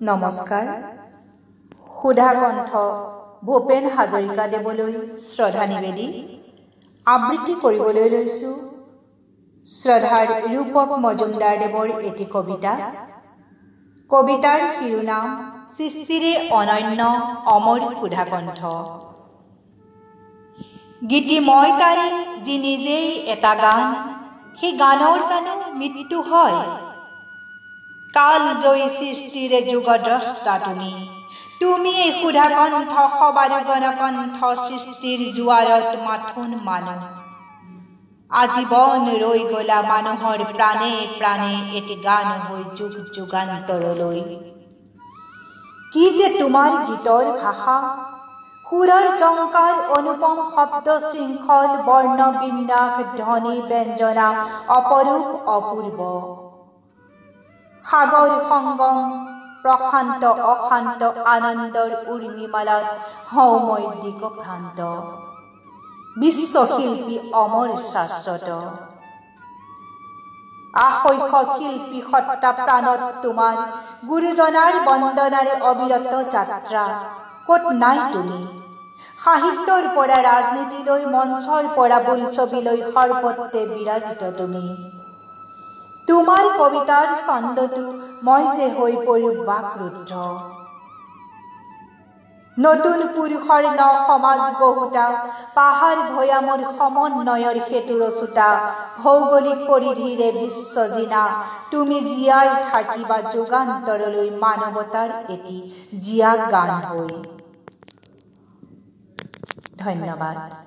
নমস্কাৰ। সুধা কণ্ঠ ভূপেন হাজৰিকা দেৱলৈ শ্ৰদ্ধা নিবেদি আবৃত্তি কৰিবলৈ লৈছোঁ শ্ৰদ্ধাৰ ৰূপক মজুমদাৰ দেৱৰ এটি কবিতা। কবিতাৰ শিৰোনাম সৃষ্টিৰে অনন্য অমৰ সুধা কণ্ঠ। গীতিময় তাৰে যি নিজেই এটা গান, সেই গানৰ জানো মৃত্যু হয়? কাল জয়ী সৃষ্টিৰে যুগদ্ৰষ্টা তুমি এই সুধা কণ্ঠ সবাৰ গণকণ্ঠ সৃষ্টিৰ জোৱাৰত মাথোন মানুহ। আজীৱন ৰৈ গলা মানুহৰ প্ৰাণে প্ৰাণে এটি গান হৈ যুগ যুগান্তৰলৈ। কি যে তোমাৰ গীতৰ ভাষা, সুৰৰ জংকাৰ অনুপম শব্দ শৃংখল বৰ্ণ বিন্যাস ধ্বনি ব্যঞ্জনা অপৰূপ অপূৰ্ব। সাগৰ সংগম প্ৰশান্ত অশান্ত আনন্দৰ উৰ্মিমালাত হৌময় দিগভ্ৰান্ত। বিশ্বশিল্পী অমৰ শাশ্বত, আশৈশৱ শিল্পী সত্তা প্ৰাণত তোমাৰ গুৰুজনাৰ বন্দনাৰে অবিৰত যাত্ৰা। ক'ত নাই তুমি? সাহিত্যৰ পৰা ৰাজনীতিলৈ, মঞ্চৰ পৰা বোলছবিলৈ সৰ্বত্ৰে বিৰাজিত তুমি। তোমাৰ কবিতাৰ ছন্দটো মই যে হৈ পৰো বাকৰুদ্ধ। নতুন পুৰুষৰ ন সমাজ গঢ়োতা, পাহাৰ ভৈয়ামৰ সমন্বয়ৰ সেতু ৰচোতা, ভৌগোলিক পৰিধিৰে বিশ্বজিনা তুমি জীয়াই থাকিবা যুগান্তৰলৈ মানৱতাৰ এটি জীয়া গান হৈ। ধন্যবাদ।